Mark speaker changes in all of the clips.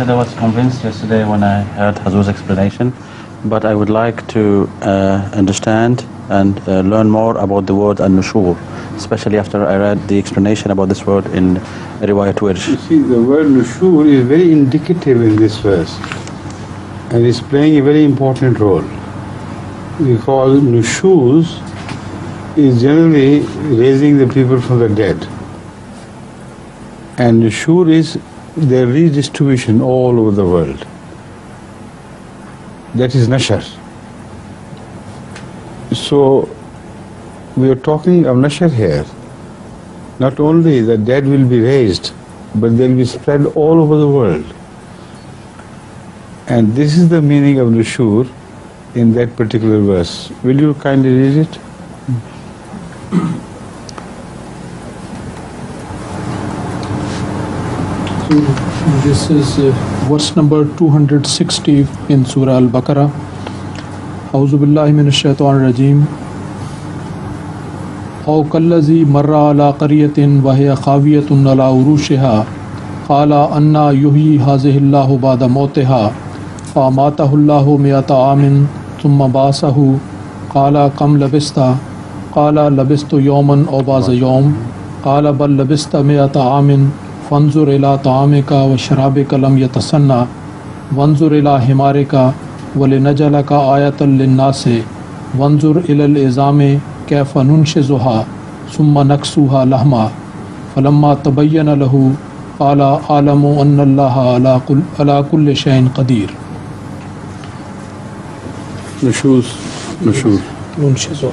Speaker 1: said I was convinced yesterday when I heard Hazur's explanation, but I would like to understand and learn more about the word al-nushur, especially after I read the explanation about this word in Riwayat Wirsh.
Speaker 2: You see, the word nushur is very indicative in this verse, and is playing a very important role, because nushuz is generally raising the people from the dead, and nushur is their redistribution all over the world. That is nashar. So we are talking of nashar here. Not only the dead will be raised, but they will be spread all over the world. And this is the meaning of nushur in that particular verse. Will you kindly read it?
Speaker 3: This is verse number 260 in Surah Al-Baqarah. A'udhu billahi minash shaitanir rajeem. Aw kallazi marra ala qaryatin wa hiya khawiyatun ala urushiha qala anna yuhyi hazihi Allahu ba'da mawtiha fa amatahu Allahu mi'ata amin thumma ba'asahu qala kam labista qala labistu yawman aw ba'za yawm qala bal labista mi'ata amin فانظر إلى طعامك وشرابك لم يتسنى وانظر إلى حمارك ولنجعلك آية للناس وانظر إلى العظام كيف ننشزها ثم نكسوها لحما فلما تبين له قال أعلم أن الله على كل شيء قدير. ننشزها.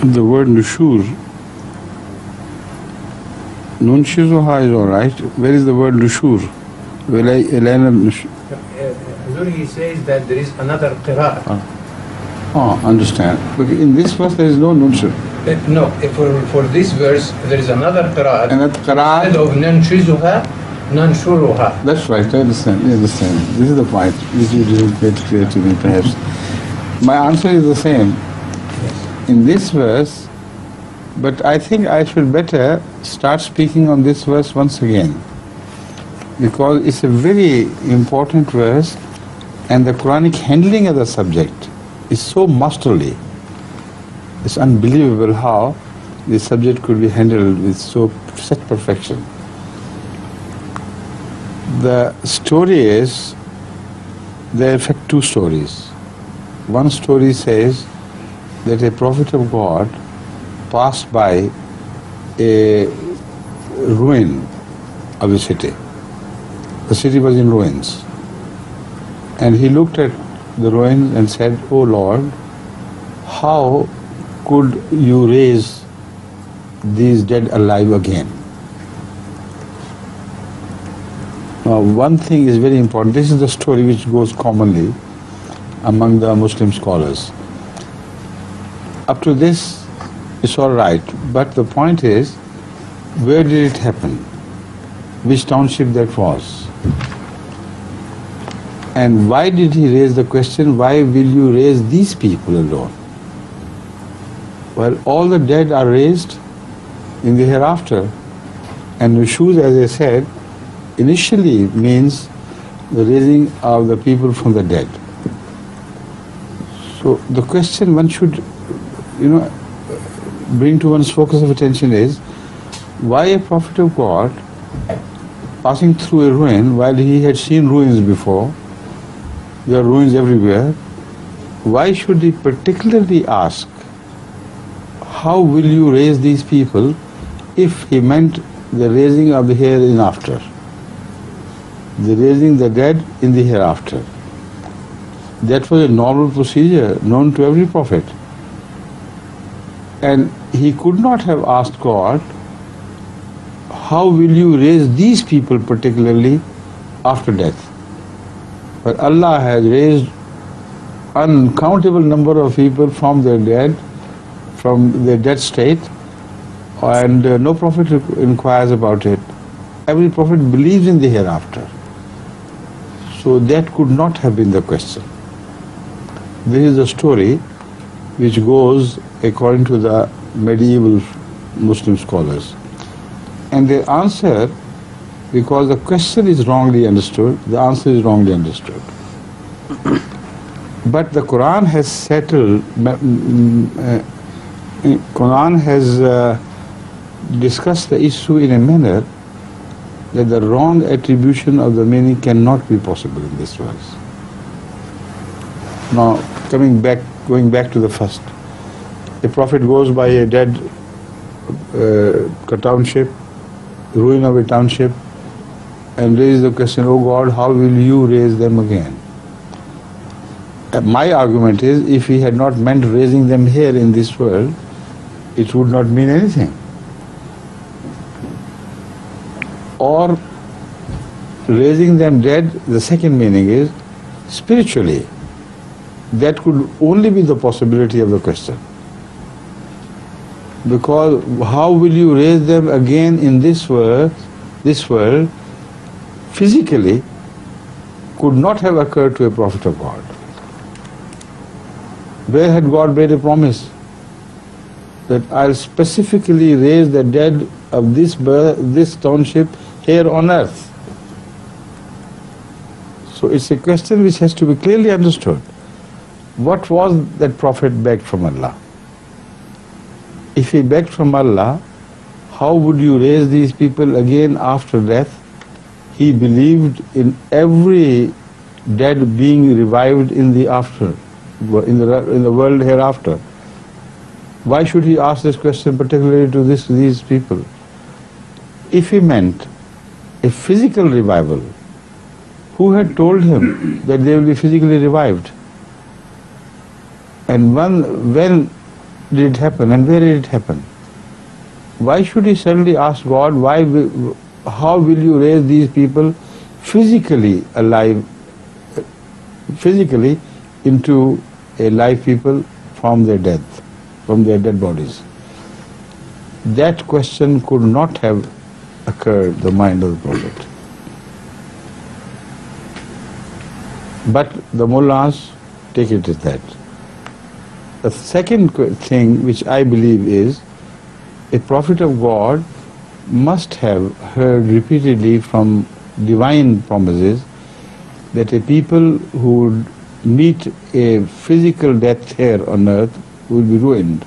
Speaker 2: The word nushur, nunshizuha is all right. Where is the word nushur?
Speaker 4: He says that there is another qira'ah.
Speaker 2: Oh, understand. But in this verse there is no nushur.
Speaker 4: No, for this verse there is another qira'ah.
Speaker 2: Another qira'ah.
Speaker 4: Instead of nunshizuha, nunshuruha.
Speaker 2: That's right, I understand. This is the point. This you didn't get clear to me perhaps. My answer is the same. In this verse, but I think I should better start speaking on this verse once again, because it's a very important verse, and the Quranic handling of the subject is so masterly. It's unbelievable how this subject could be handled with such perfection. The story is, there are in fact two stories. One story says that a prophet of God passed by a ruin of a city. The city was in ruins. And he looked at the ruins and said, "Oh Lord, how could you raise these dead alive again?" Now, one thing is very important. This is the story which goes commonly among the Muslim scholars. Up to this, it's all right, but the point is, where did it happen? Which township that was? And why did he raise the question, why will you raise these people alone? Well, all the dead are raised in the hereafter. And nushuz, as I said, initially means the raising of the people from the dead. So the question one should bring to one's focus of attention is, why a prophet of God passing through a ruin while he had seen ruins before? There are ruins everywhere. Why should he particularly ask, how will you raise these people, if he meant the raising of the hereafter, the raising the dead in the hereafter? That was a normal procedure known to every prophet. And he could not have asked God, how will you raise these people particularly after death? But Allah has raised uncountable number of people from their dead state, and no prophet inquires about it. Every prophet believes in the hereafter. So that could not have been the question. This is the story which goes according to the medieval Muslim scholars. And the answer, because the question is wrongly understood, the answer is wrongly understood. But the Quran has settled, Quran has discussed the issue in a manner that the wrong attribution of the meaning cannot be possible in this verse. Now, going back to the first, a prophet goes by a dead township, ruin of a township, and raises the question, "Oh God, how will you raise them again?" My argument is, if he had not meant raising them here in this world, it would not mean anything. Or raising them dead, the second meaning is spiritually. That could only be the possibility of the question. Because how will you raise them again in this world, physically, could not have occurred to a prophet of God. Where had God made a promise that I'll specifically raise the dead of this township here on earth? So it's a question which has to be clearly understood. What was that prophet begged from Allah? If he begged from Allah, how would you raise these people again after death? He believed in every dead being revived in the after, in the world hereafter. Why should he ask this question particularly to these people? If he meant a physical revival, who had told him that they will be physically revived? And when did it happen and where did it happen? Why should he suddenly ask God, how will you raise these people physically alive, physically into a live people from their death, from their dead bodies? That question could not have occurred in the mind of the Prophet. But the mullahs take it as that. The second thing which I believe is, a prophet of God must have heard repeatedly from divine promises that a people who would meet a physical death here on earth will be ruined.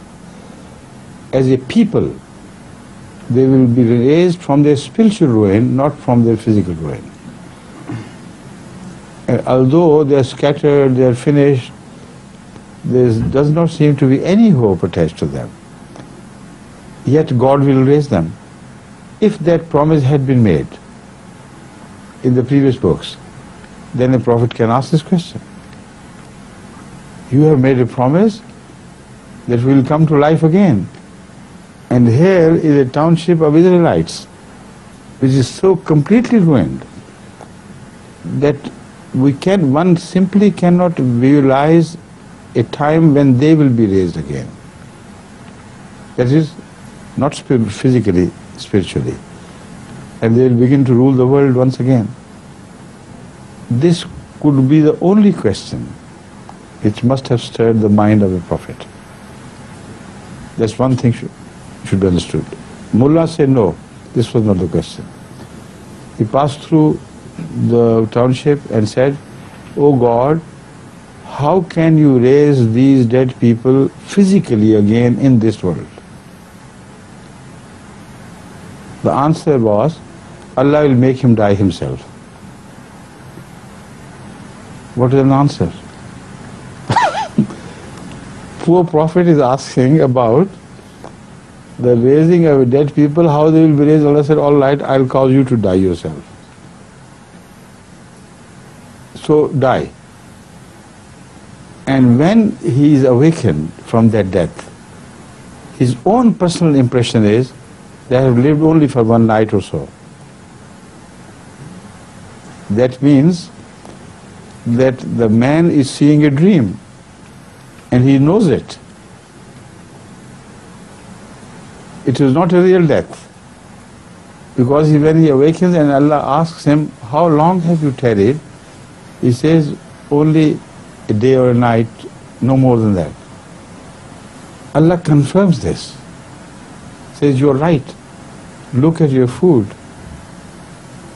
Speaker 2: As a people, they will be raised from their spiritual ruin, not from their physical ruin. And although they are scattered, they are finished, there does not seem to be any hope attached to them. Yet God will raise them. If that promise had been made in the previous books, then a prophet can ask this question. You have made a promise that we will come to life again. And here is a township of Israelites which is so completely ruined that one simply cannot visualize a time when they will be raised again. That is, not physically, spiritually. And they will begin to rule the world once again. This could be the only question which must have stirred the mind of a prophet. That's one thing should be understood. Mullah said no, this was not the question. He passed through the township and said, "Oh God, how can you raise these dead people physically again in this world?" The answer was, Allah will make him die himself. What is an answer? Poor prophet is asking about the raising of dead people, how they will be raised. Allah said, all right, I'll cause you to die yourself. So die. And when he is awakened from that death, his own personal impression is they have lived only for one night or so. That means that the man is seeing a dream and he knows it. It is not a real death. Because when he awakens and Allah asks him, how long have you tarried? He says, only a day or a night, no more than that. Allah confirms this. Says, you're right. Look at your food.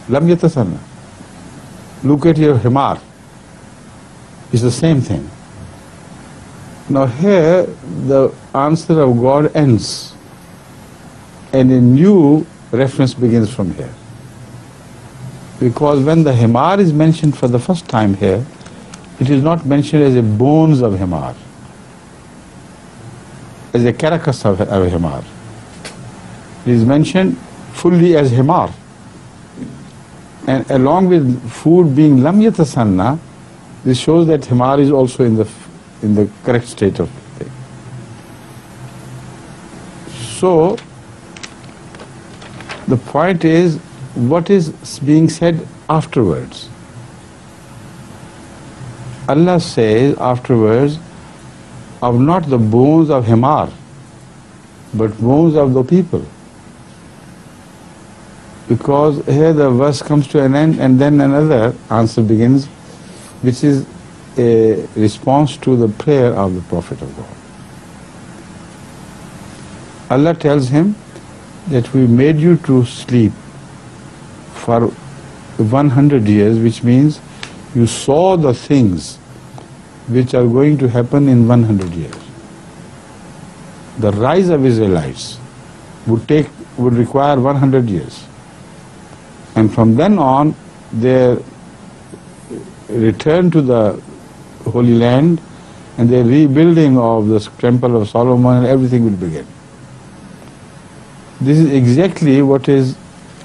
Speaker 2: Lam yatasanna. Look at your himar. It's the same thing. Now here, the answer of God ends, and a new reference begins from here. Because when the himar is mentioned for the first time here, it is not mentioned as a bones of himar, as a carcass of himar. It is mentioned fully as himar. And along with food being lam yatasanna, this shows that himar is also in the correct state of thing. So, the point is, what is being said afterwards? Allah says afterwards, of not the bones of himar, but bones of the people. Because here the verse comes to an end and then another answer begins, which is a response to the prayer of the Prophet of God. Allah tells him that we made you to sleep for 100 years, which means you saw the things which are going to happen in 100 years. The rise of Israelites would require 100 years. And from then on, their return to the Holy Land and the rebuilding of the Temple of Solomon and everything will begin. This is exactly what is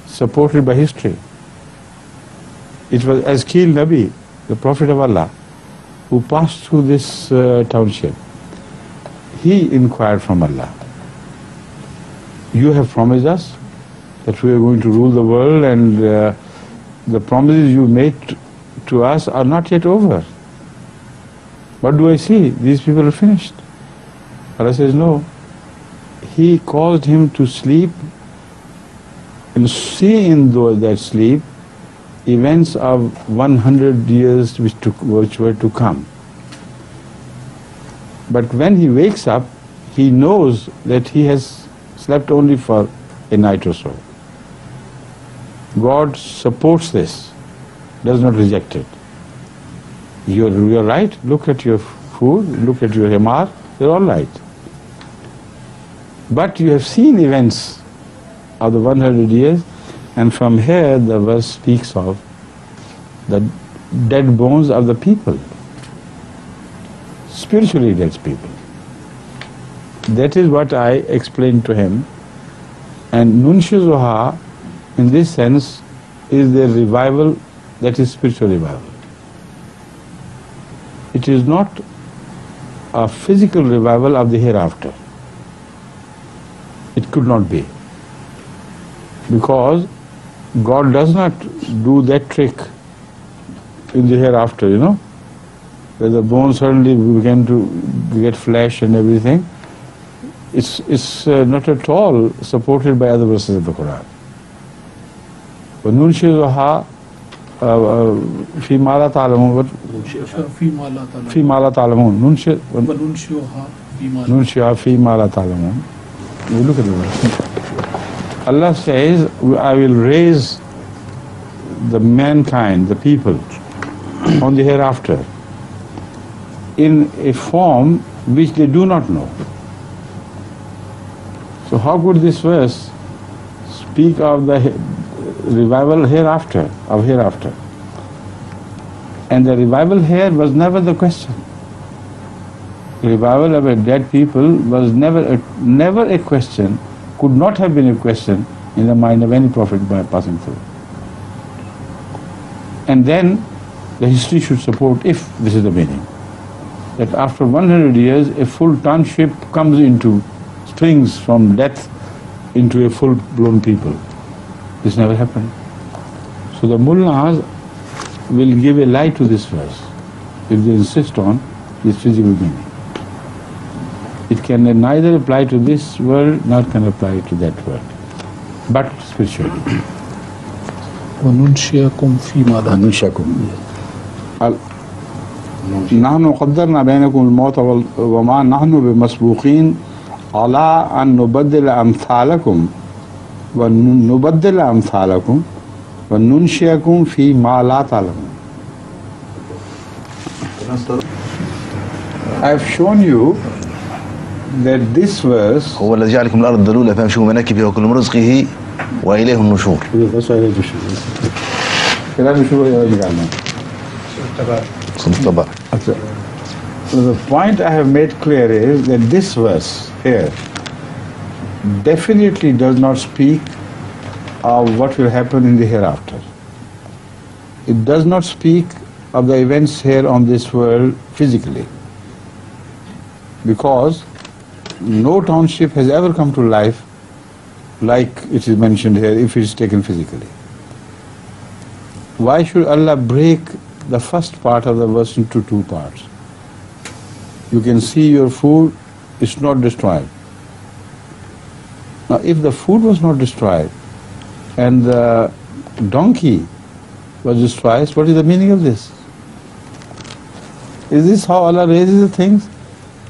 Speaker 2: supported by history. It was Azkil Nabi, the Prophet of Allah, who passed through this township. He inquired from Allah, you have promised us that we are going to rule the world, and the promises you made to us are not yet over. What do I see? These people are finished. Allah says, no. He caused him to sleep and see in that sleep events of 100 years which were to come. But when he wakes up, he knows that he has slept only for a night or so. God supports this, does not reject it. You're right, look at your food, look at your himar, they're all right. But you have seen events of the 100 years, and from here the verse speaks of the dead bones of the people, spiritually dead people. That is what I explained to him. And nunshizuha, in this sense, is the revival that is spiritual revival. It is not a physical revival of the hereafter. It could not be. Because God does not do that trick in the hereafter, where the bones suddenly begin to get flesh and everything. It's not at all supported by other verses of the Quran. وَنُنْشِرُهَا فِي مَا لَا تَعْلَمُونَ فِي مَا لَا تَعْلَمُونَ نُنْشِرُهَا فِي مَا لَا تَعْلَمُونَ. You look at the verse. Allah says, I will raise the mankind, the people, on the hereafter in a form which they do not know. So how could this verse speak of the revival hereafter, of hereafter? And the revival here was never the question. Revival of a dead people was never a question, could not have been a question in the mind of any prophet by passing through. And then the history should support, if this is the meaning, that after 100 years a full township springs from death into a full-blown people. This never happened. So the mullahs will give a lie to this verse if they insist on this physical meaning. It can neither apply to this world nor can apply to that world, but spiritually.
Speaker 3: وَنُنْشِئَكُمْ فِي مَا لَا
Speaker 2: نحن قدرنا بينكم الموت وما نحن بمسبوقين عَلَىٰ أَن نُبَدِّلَ أَمْثَالَكُمْ وَنُبَدِّلَ أَمْثَالَكُمْ وَنُنْشِئَكُمْ فِي مَا لَا تَعْلَمُونَ. I've shown you that this verse
Speaker 5: هو الذي جعلكم الأرض ذلولا فامشوا مناكبها وكلوا من رزقه وإليه النشور.
Speaker 2: So the point I have made clear is that this verse here definitely does not speak of what will happen in the hereafter. It does not speak of the events here on this world physically, because no township has ever come to life like it is mentioned here if it is taken physically. Why should Allah break the first part of the verse into two parts? You can see your food is not destroyed. Now, if the food was not destroyed and the donkey was destroyed, what is the meaning of this? Is this how Allah raises the things?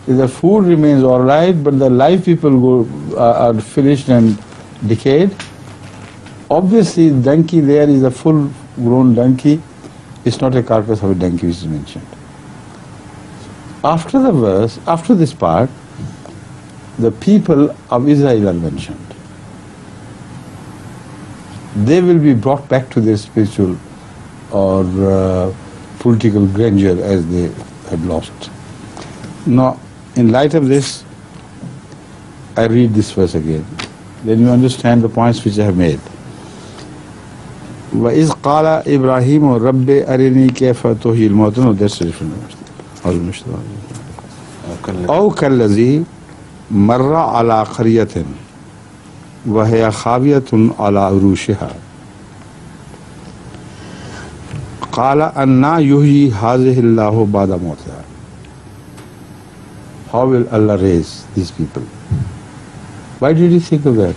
Speaker 2: If the food remains all right, but the live people are finished and decayed, obviously the donkey there is a full-grown donkey. It's not a carcass of a donkey which is mentioned. After the verse, after this part, the people of Israel are mentioned. They will be brought back to their spiritual or political grandeur as they had lost. Now, in light of this, I read this verse again. Then you understand the points which I have made. وَإِذْ قَالَ إِبْرَاهِيمُ رَبِّ أَرِنِي كَيْفَ تُحْيِي الْمَوْتَى. No, that's a different verse. أَوْ كَالَّذِي مَرَّ عَلَى قَرْيَةٍ وَهِيَ خَاوِيَةٌ عَلَى عُرُوشِهَا قَالَ أَنَّى يُحْيِي هَٰذِهِ اللَّهُ بَعْدَ مَوْتِهَا. How will Allah raise these people? Why did He think of that?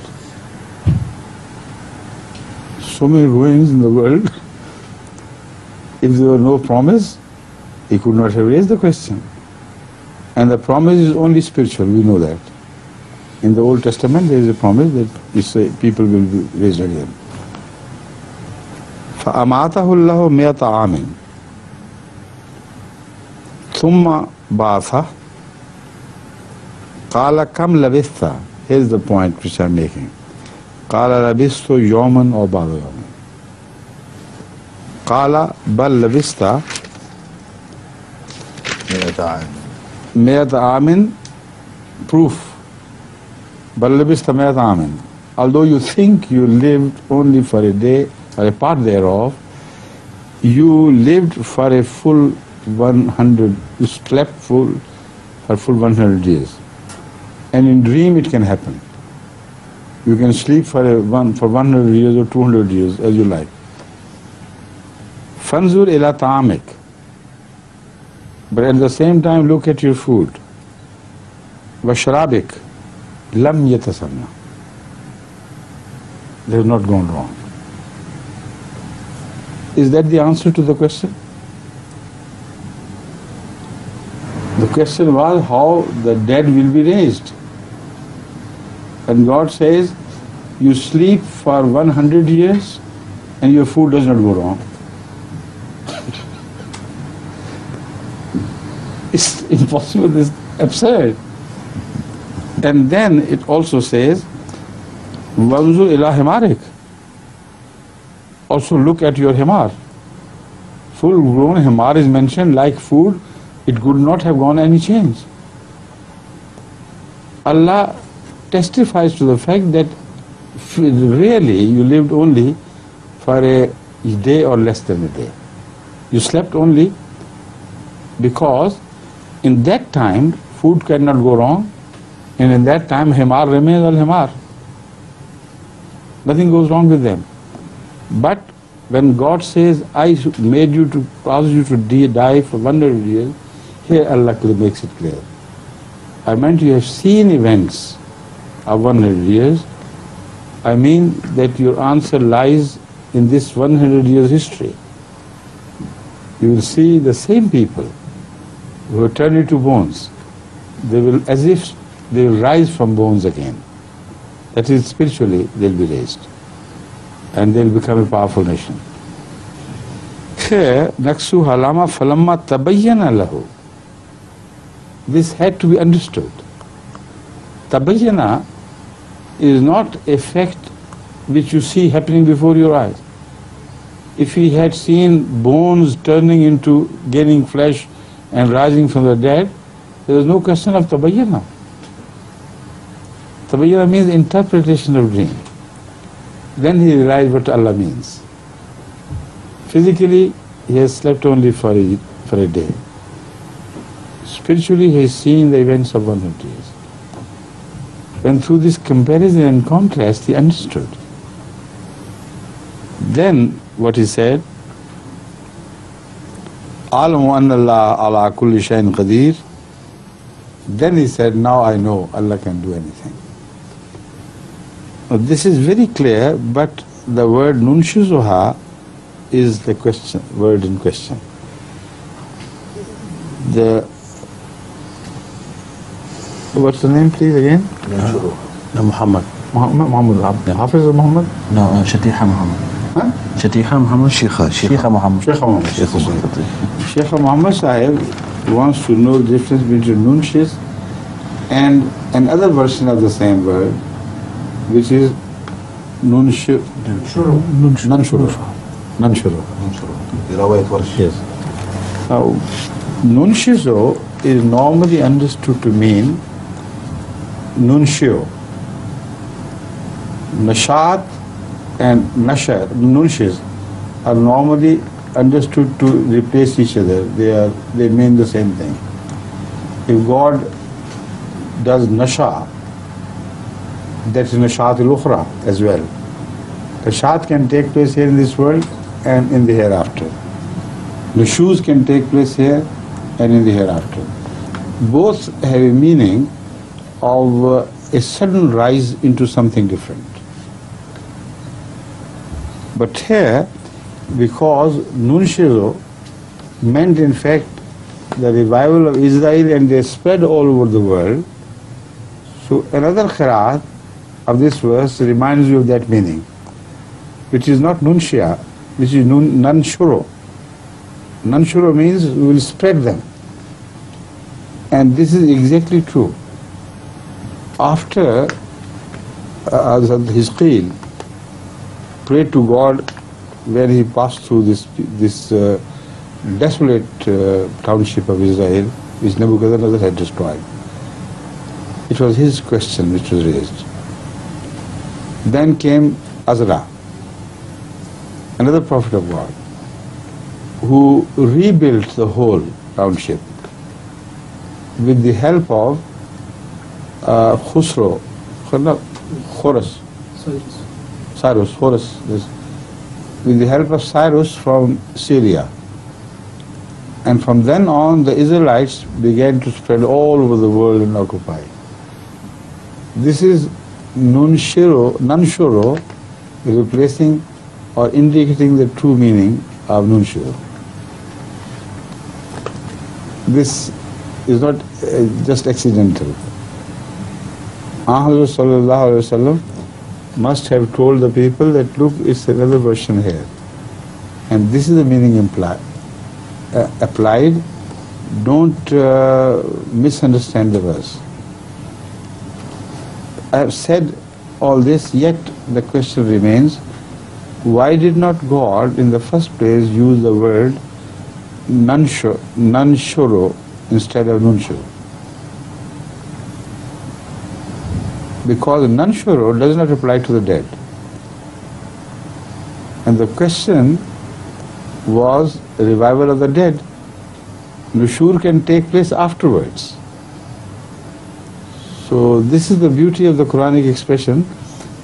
Speaker 2: So many ruins in the world. If there were no promise, He could not have raised the question. And the promise is only spiritual, we know that. In the Old Testament there is a promise that we say people will be raised again. فَأَمَاتَهُ اللَّهُ مِئَةَ عَامٍ ثُمَّ بَعَثَهُ قَالَ كَمْ لَبِثْتَ. Here's the point which I'm making. قَالَ لَبِثْتُ يَوْمًا أَوْ بَعْضَ يَوْمٍ. قَالَ بَلْ لَبِثْتَ مِئَةَ عَامٍ. Proof. بَلْ لَبِثْتَ مِئَةَ عَامٍ. Although you think you lived only for a day or a part thereof, you lived for a full 100, you slept full for full 100 years. And in dream it can happen. You can sleep for 100 years or 200 years as you like. فَانْظُرْ إِلَى طَعَامِكَ. But at the same time look at your food. وَشْرَابِكَ لَمْ يَتَسَنَّى. They have not gone wrong. Is that the answer to the question? The question was how the dead will be raised. And God says, you sleep for 100 years and your food does not go wrong. It's impossible, it's absurd. And then it also says, وَانْظُرْ إِلَى حِمَارِكَ. Also look at your himar. Full grown himar is mentioned like food. It could not have gone any change. Allah testifies to the fact that really you lived only for a day or less than a day. You slept only because in that time food cannot go wrong, and in that time himar remains al-himar. Nothing goes wrong with them. But when God says, I made you to cause you to die for 100 years, here Allah makes it clear. I meant you have seen events of 100 years. I mean that your answer lies in this 100 years history. You will see the same people who will turn into bones. They will, as if they will rise from bones again. That is, spiritually they'll be raised and they'll become a powerful nation. Here, Naksu halama falamma tabayyana lahu. This had to be understood. Tabayyana is not a fact which you see happening before your eyes. If he had seen bones turning into gaining flesh and rising from the dead, there is no question of tabayyana. Tabayyana means interpretation of dream. Then he realized what Allah means. Physically, he has slept only for a day. Spiritually, he has seen the events of 100 years. And through this comparison and contrast, he understood. Then, what he said, Alamu anna Allah ala kulli shay'in qadir. Then he said, now I know Allah can do anything. Now, this is very clear, but the word nunshizuha is the question, word in question. What's the name, please, again?
Speaker 1: No, Muhammad.
Speaker 2: Muhammad. Hafiz Muhammad?
Speaker 1: No, Shatiha Muhammad.
Speaker 2: Huh?
Speaker 1: Shatiha Muhammad.
Speaker 5: Sheikha
Speaker 1: Muhammad.
Speaker 2: Sheikh Muhammad. Sheikh Muhammad Sahib wants to know the difference between nunshis and another version of the same word, which is nunshuru. Yes. Now, nunshizo is normally understood to mean nunshio. Nashat and nashar, nunshis, are normally understood to replace each other. They mean the same thing. If God does nasha, that is nashat al-ukhra as well. Nashat can take place here in this world and in the hereafter. Nushuz can take place here and in the hereafter. Both have a meaning of a sudden rise into something different. But here, because nunshizo meant in fact the revival of Israel and they spread all over the world, so another qiraat of this verse reminds you of that meaning, which is not nunshia, which is nanshuro. Nanshuro means we will spread them. And this is exactly true. After Hizqeel prayed to God when he passed through this desolate township of Israel, which Nebuchadnezzar had destroyed. It was his question which was raised. Then came Azra, another prophet of God, who rebuilt the whole township with the help of Cyrus, with the help of Cyrus from Syria. And from then on, the Israelites began to spread all over the world and occupy. This is nanshuro, replacing or indicating the true meaning of nunshuro. This is not just accidental. Ahmad sallallahu alaihi wasallam must have told the people that, look, it's another version here. And this is the meaning applied. Don't misunderstand the verse. I have said all this, yet the question remains, why did not God in the first place use the word nanshuro instead of nunshuro? Because nanshuro does not apply to the dead. And the question was the revival of the dead. Nushur can take place afterwards. So this is the beauty of the Quranic expression.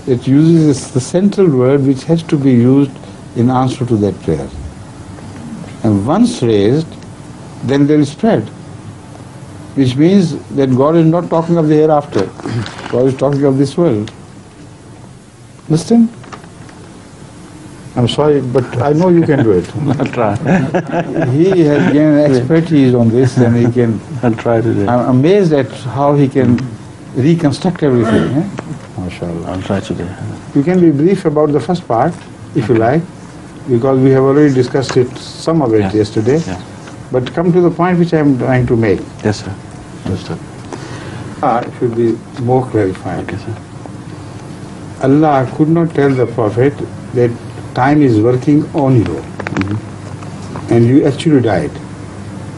Speaker 2: It uses the central word which has to be used in answer to that prayer. And once raised, then they will spread. Which means that God is not talking of the hereafter. God is talking of this world. Understand? I'm sorry, but I know you can do it.
Speaker 1: I'll try.
Speaker 2: He has gained expertise on this and he can...
Speaker 1: I'll try to do it.
Speaker 2: I'm amazed at how he can reconstruct everything. MashaAllah.
Speaker 1: I'll try today.
Speaker 2: You can be brief about the first part, if you like, because we have already discussed it, some of it yesterday.
Speaker 1: Yeah.
Speaker 2: But come to the point which I am trying to make.
Speaker 1: Yes, sir. Understood.
Speaker 2: It should be more clarified.
Speaker 1: Okay, sir.
Speaker 2: Allah could not tell the Prophet that time is working on you, and you actually died.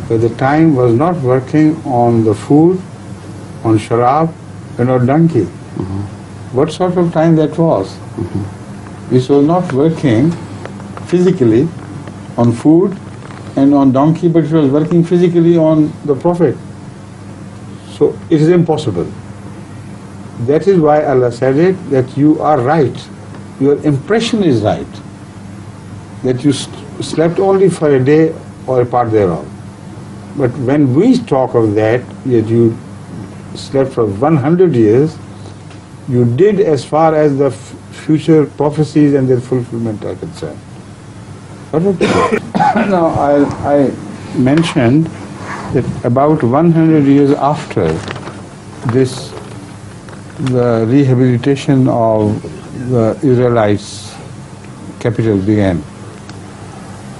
Speaker 2: But the time was not working on the food, on sharab, and on donkey. What sort of time that was? This was not working physically on food and on donkey, but it was working physically on the Prophet. So it is impossible. That is why Allah said it, that you are right. Your impression is right. That you slept only for a day or a part thereof. But when we talk of that you slept for 100 years, you did as far as the future prophecies and their fulfillment are concerned. Now, I mentioned that about 100 years after this, the rehabilitation of the Israelites' capital began,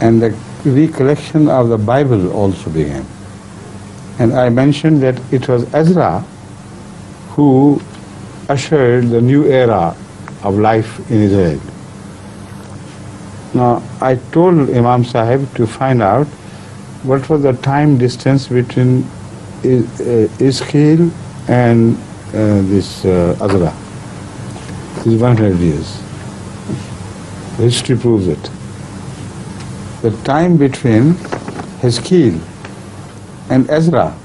Speaker 2: and the recollection of the Bible also began. And I mentioned that it was Ezra who ushered the new era of life in Israel. Now, I told Imam Sahib to find out what was the time distance between Ezekiel and this Ezra. This is 100 years. History proves it. The time between Ezekiel and Ezra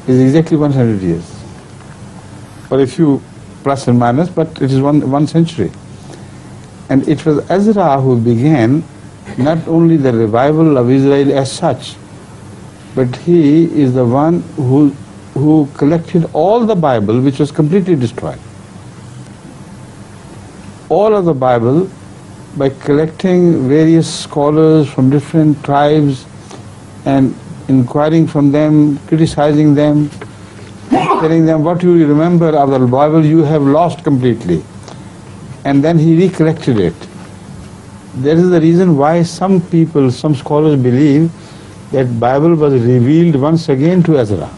Speaker 2: is exactly 100 years. Or a few plus and minus, but it is one century. And it was Ezra who began not only the revival of Israel as such, but he is the one who collected all the Bible, which was completely destroyed. All of the Bible, by collecting various scholars from different tribes and inquiring from them, criticizing them, telling them what you remember of the Bible you have lost completely. And then he recollected it. That is the reason why some people, some scholars believe that Bible was revealed once again to Ezra.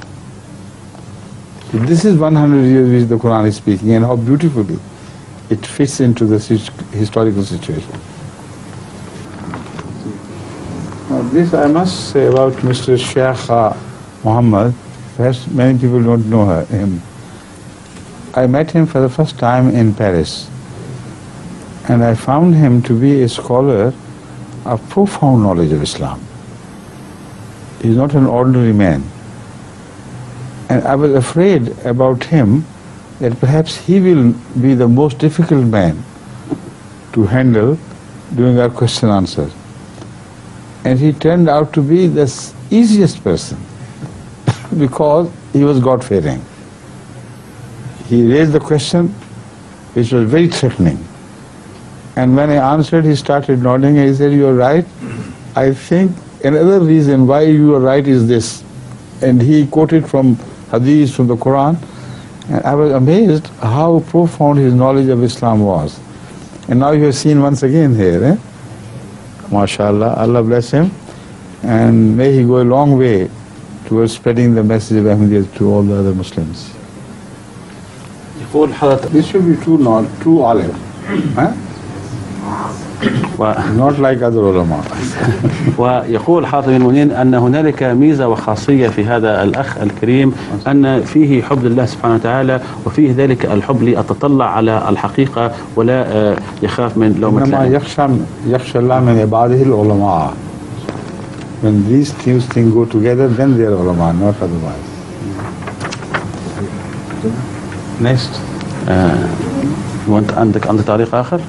Speaker 2: So this is 100 years which the Quran is speaking, and how beautifully it fits into the historical situation. Now this I must say about Mr. Sheikh Muhammad. Perhaps many people don't know him. I met him for the first time in Paris, and I found him to be a scholar of profound knowledge of Islam. He is not an ordinary man. And I was afraid about him that perhaps he will be the most difficult man to handle during our question answer. And he turned out to be the easiest person because he was God-fearing. He raised the question which was very threatening. And when I answered, he started nodding and he said, "You are right. I think another reason why you are right is this." And he quoted from Hadith, from the Quran. And I was amazed how profound his knowledge of Islam was. And now you have seen once again here, MashaAllah, Allah bless him. And may he go a long way towards spreading the message of Ahmadiyyah to all the other Muslims. This should be true alim. Not like other ulama.
Speaker 1: ويقول حاطب المؤمنين أن هنالك ميزة وخاصية في هذا الأخ الكريم، أن فيه حب لله سبحانه وتعالى، وفيه ذلك الحب ليتطلع على الحقيقة ولا يخاف من لومة لائم.
Speaker 2: يخشى الله من عباده العلماء. When these two things go together, then they are ulama, not otherwise.
Speaker 1: Next. عندك تعليق آخر؟